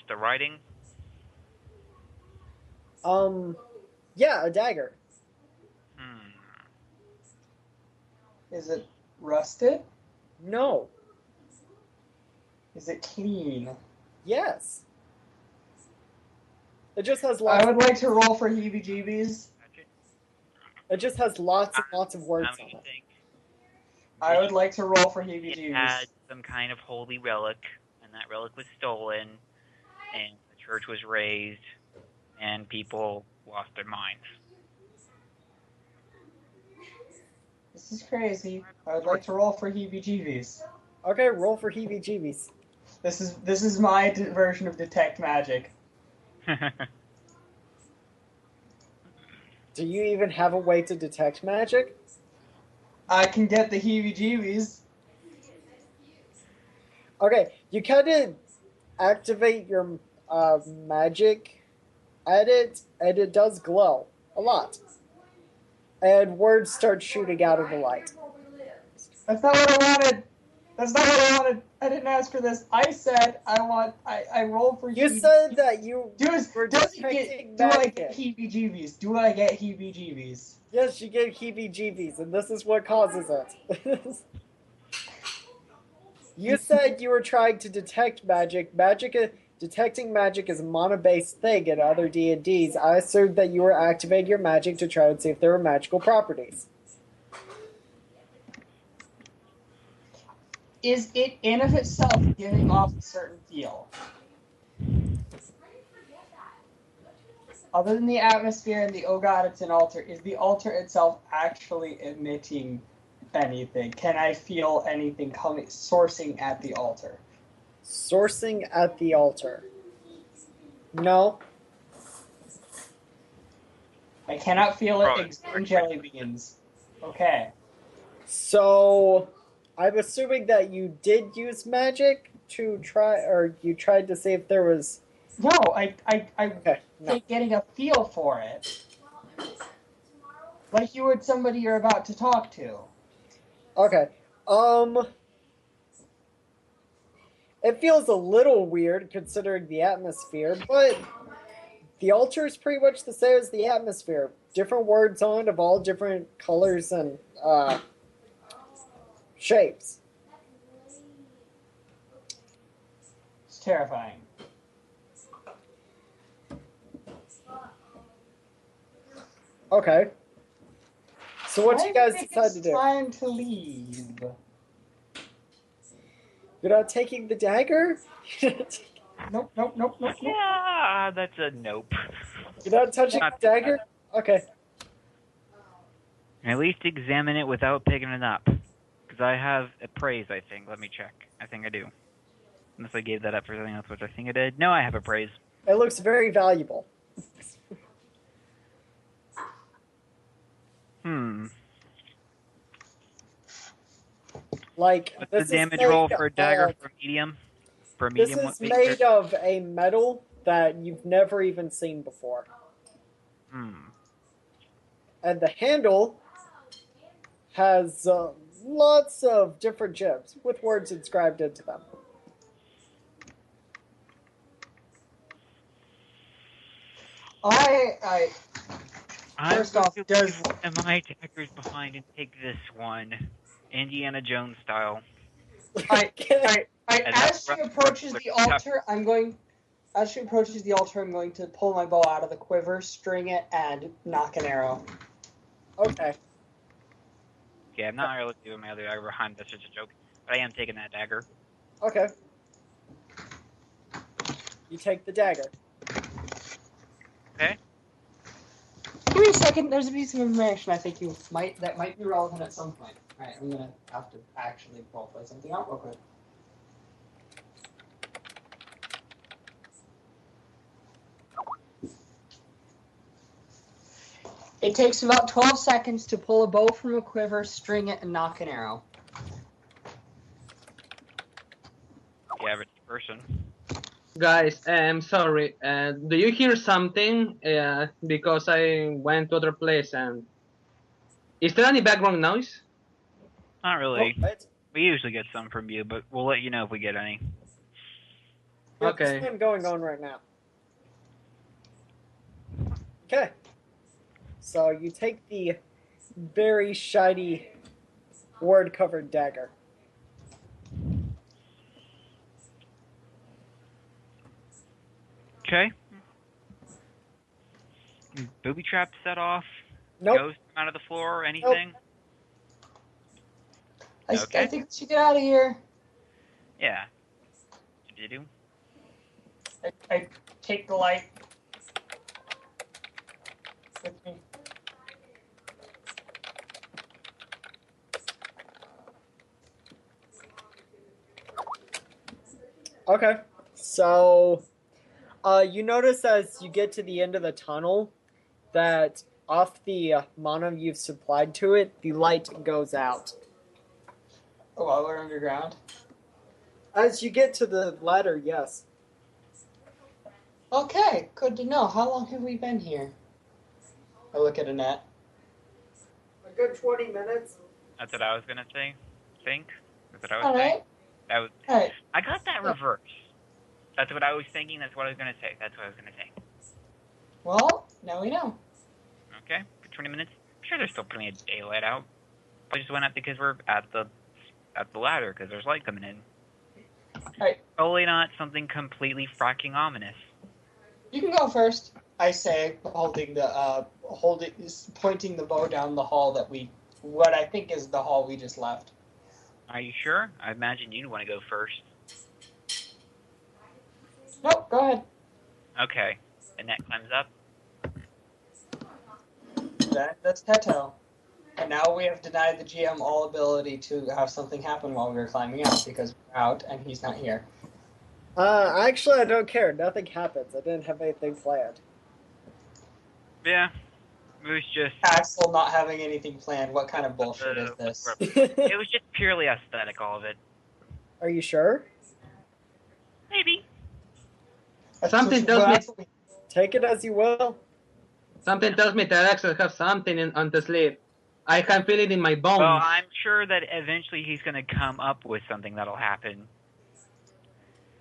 just the writing? Yeah, a dagger. Hmm. Is it rusted? No. Is it clean? Yes. It just has lots. I would like to roll for heebie-jeebies. It just has lots and lots of words on it. I would like to roll for It heebie-jeebies. had some kind of holy relic, and that relic was stolen, and the church was razed, and people lost their minds. This is crazy. I would like to roll for heebie-jeebies. Okay, roll for heebie-jeebies. This is my version of detect magic. Do you even have a way to detect magic? I can get the heebie-jeebies. Okay, you kind of activate your magic at it, and it does glow a lot. And words start shooting out of the light. That's not what I wanted. That's not what I wanted. I didn't ask for this. I said I rolled for You heebie-jeebies. said that you were Do I detecting get magic. heebie-jeebies? Do I get heebie-jeebies? Yes, you get heebie-jeebies, and this is what causes it. You said you were trying to detect magic. Detecting magic is a mana-based thing in other D&Ds. I assumed that you were activating your magic to try and see if there were magical properties. Is it in of itself giving off a certain feel? Other than the atmosphere and the oh god, it's an altar, is the altar itself actually emitting anything? Can I feel anything sourcing at the altar? Sourcing at the altar. No. I cannot feel it exuding jelly beans. Okay. So, I'm assuming that you did use magic to try, or you tried to see if there was... No, I Okay, no. getting a feel for it. Like you would somebody you're about to talk to. Okay. It feels a little weird considering the atmosphere, but the altar is pretty much the same as the atmosphere. Different words on it of all different colors and shapes. It's terrifying. Okay. So what do you guys decide to do? It's time to leave. You're not taking the dagger? Nope. Yeah, that's a nope. You're not touching the dagger? Okay. At least examine it without picking it up. Because I have appraise, I think. Let me check. I think I do. Unless I gave that up for something else, which I think I did. No, I have appraise. It looks very valuable. Like, what's the damage roll for a dagger for medium? For a medium, this is made of a metal that you've never even seen before. And the handle has lots of different gems with words inscribed into them. First off, does one of my daggers behind and take this one, Indiana Jones style? As she approaches the altar, I'm going to pull my bow out of the quiver, string it, and knock an arrow. Okay. Okay, I'm not really doing my other dagger behind. That's just a joke. But I am taking that dagger. Okay. You take the dagger. Okay. Give me a second. There's a piece of information I think that might be relevant at some point. All right, I'm gonna have to actually play something out real quick. It takes about 12 seconds to pull a bow from a quiver, string it, and knock an arrow. The average person. Guys, I'm sorry. Do you hear something? Because I went to other place and... Is there any background noise? Not really. Oh, we usually get some from you, but we'll let you know if we get any. Yep, Okay. there's one going on right now. Okay. So you take the very shiny word-covered dagger. Okay. Booby trap set off. Nope. Ghost come out of the floor or anything. I Okay. think we should get out of here. Yeah. Did you? I take the light with me. Okay. So, you notice as you get to the end of the tunnel that off the mana you've supplied to it, the light goes out. Oh, while we're underground. As you get to the ladder, yes. Okay, good to know. How long have we been here? I look at Annette. A good 20 minutes. That's what I was gonna say. Think. That's what I was All saying. right. That was. All right. I got that reverse. That's what I was thinking. That's what I was gonna say. That's what I was gonna say. Well, now we know. Okay. For 20 minutes. I'm sure there's still plenty of daylight out. I just went up because we're at the ladder because there's light coming in. Right. Probably not something completely fracking ominous. You can go first. I say, pointing the bow down the hall what I think is the hall we just left. Are you sure? I imagine you'd want to go first. Nope, go ahead. Okay. Annette climbs up. That's Teto. And now we have denied the GM all ability to have something happen while we were climbing out because we're out and he's not here. Actually, I don't care. Nothing happens. I didn't have anything planned. Yeah. It was just. Axel not having anything planned. What kind of bullshit is this? It was just purely aesthetic, all of it. Are you sure? Maybe. Something tells me. Take it as you will. Something tells me that Axel has something on the sleeve. I can feel it in my bones. Well, I'm sure that eventually he's going to come up with something that'll happen.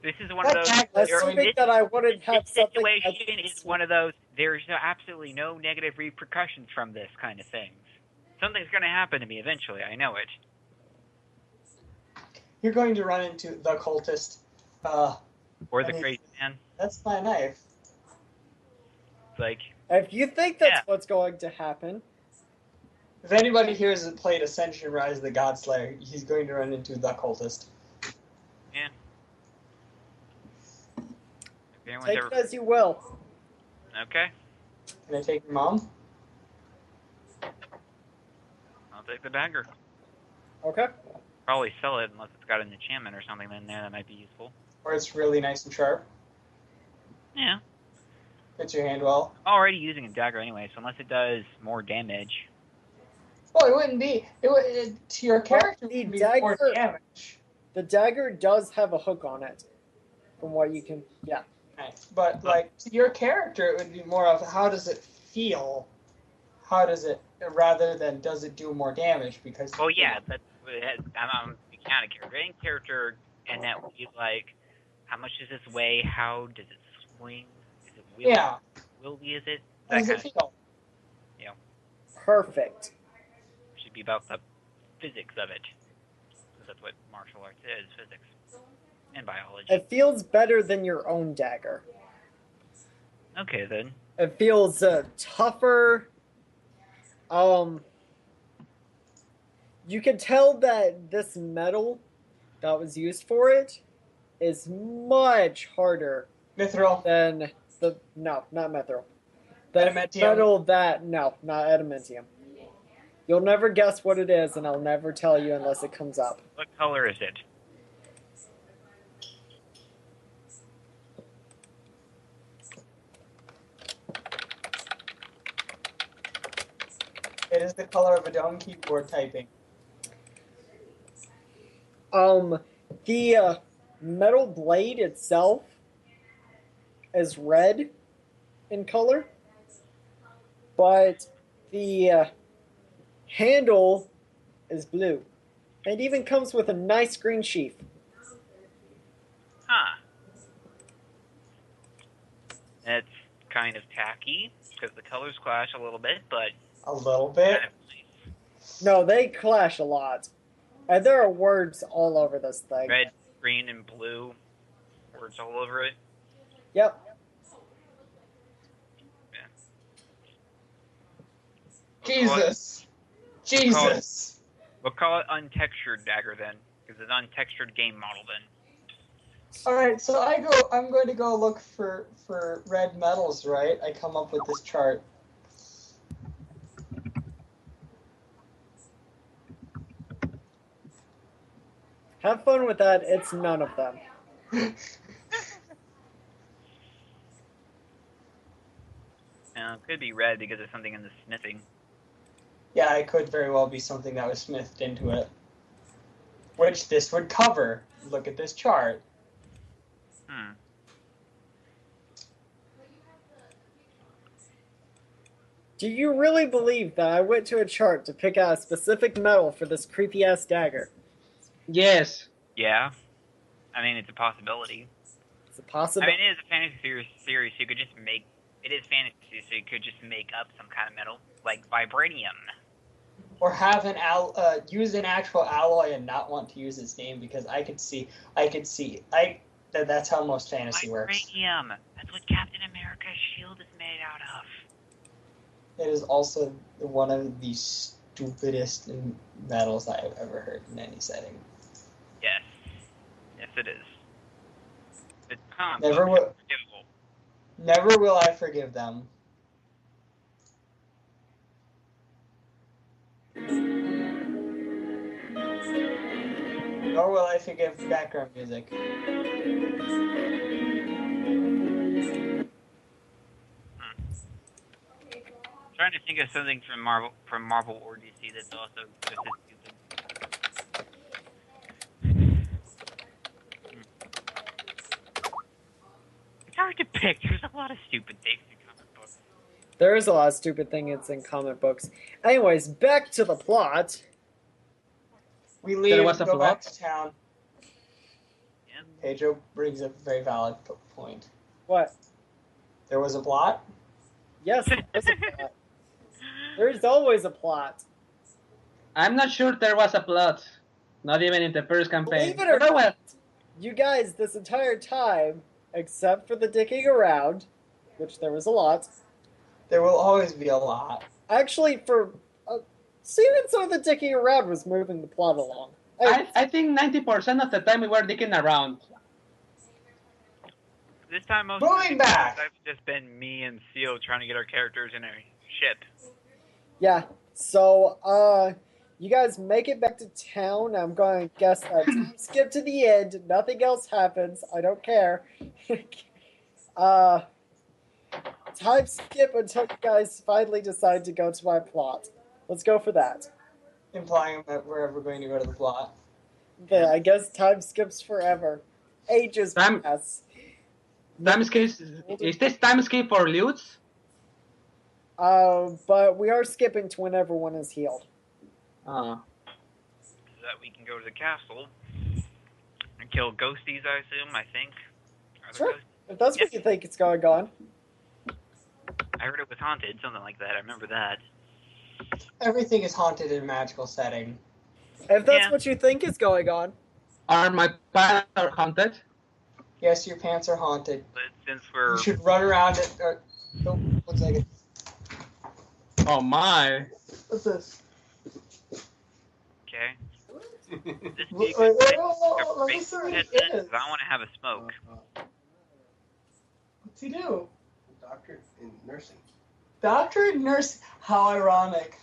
This is one of those. Assuming that I wouldn't have This something. situation is one of those. There's absolutely no negative repercussions from this kind of things. Something's going to happen to me eventually. I know it. You're going to run into the cultist. Or the crazy man. That's my knife. It's like. If you think that's what's going to happen. If anybody here has played Ascension Rise of the Godslayer, he's going to run into the cultist. Yeah. Take it as you will. Okay. Can I take your mom? I'll take the dagger. Okay. Probably sell it unless it's got an enchantment or something in there that might be useful. Or it's really nice and sharp. Yeah. Fits your hand well. Already using a dagger anyway, so unless it does more damage. Well, it wouldn't be. To your character, it would be more damage. The dagger does have a hook on it. From what you can. Yeah. Nice. But, to your character, it would be more of how does it feel? How does it, rather than does it do more damage? Because. Well, yeah, I'm a mechanic character. Any character, and that would be like, how much does this weigh? How does it swing? Is it wieldy? Yeah. Wieldy is it? How does it feel? Yeah. Perfect. Should be about the physics of it. Because that's what martial arts is, physics. And biology. It feels better than your own dagger. Okay, then. It feels tougher. You can tell that this metal that was used for it is much harder Mithril. than not mithril. Adamantium. Not adamantium. You'll never guess what it is, and I'll never tell you unless it comes up. What color is it? It is the color of a dumb keyboard typing. The metal blade itself is red in color, but the handle is blue. And even comes with a nice green sheath. Huh. It's kind of tacky because the colors clash a little bit, but A little bit. kind of nice. No, they clash a lot. And there are words all over this thing. Red, green, and blue words all over it. Yep. Jesus. Jesus. We'll call it untextured dagger then, because it's an untextured game model then. All right, so I'm going to go look for red metals, right? I come up with this chart. Have fun with that. It's none of them. Now, it could be red because there's something in the smithing. Yeah, it could very well be something that was smithed into it. Which this would cover. Look at this chart. Do you really believe that I went to a chart to pick out a specific metal for this creepy-ass dagger? Yes. Yeah. I mean, it's a possibility. It's a possible. I mean, it is a fantasy series, so you could just make... It is fantasy, so you could just make up some kind of metal, like vibranium. Or have use an actual alloy and not want to use its name, because that's how most fantasy works. Vibranium! That's what Captain America's shield is made out of. It is also one of the stupidest metals I have ever heard in any setting. Yes. Yes, it is. It's Never will I forgive them. Nor will I forgive background music. Trying to think of something from Marvel or DC that's also just as stupid. It's hard to pick. There's a lot of stupid things in comic books. There is a lot of stupid things in comic books. Anyways, back to the plot. We leave, There was a go back plot? to town. Yeah. Pedro brings up a very valid point. What? There was a plot? Yes, there is a plot. There's always a plot. I'm not sure there was a plot. Not even in the first campaign. Believe it or But, well, not, you guys, this entire time, except for the dicking around, which there was a lot. There will always be a lot. Actually, for even some of the dicking around was moving the plot along. I think 90% of the time we were dicking around. This time, most Moving of the back. I've just been me and Seal trying to get our characters in a ship. Yeah, so, you guys make it back to town. I'm going to guess that skip to the end. Nothing else happens. I don't care. Time skip until you guys finally decide to go to my plot. Let's go for that. Implying that we're ever going to go to the plot. Okay, I guess time skips forever. Ages pass. Time skip, is this time skip for loots? But we are skipping to when everyone is healed. So that we can go to the castle and kill ghosties, I assume, I think. Are there Sure. ghosts? If that's what you think it's going on. I heard it was haunted, something like that. I remember that. Everything is haunted in a magical setting. If that's Yeah. what you think is going on. Are my pants haunted? Yes, your pants are haunted. But since we're... You should run around it. Oh, 1 second. Oh my. What's this? Okay. This Wait, be a good wait, thing. oh, let me see what it is. I want to have a smoke. What's he do? Doctor in nursing. Doctor and nurse. How ironic.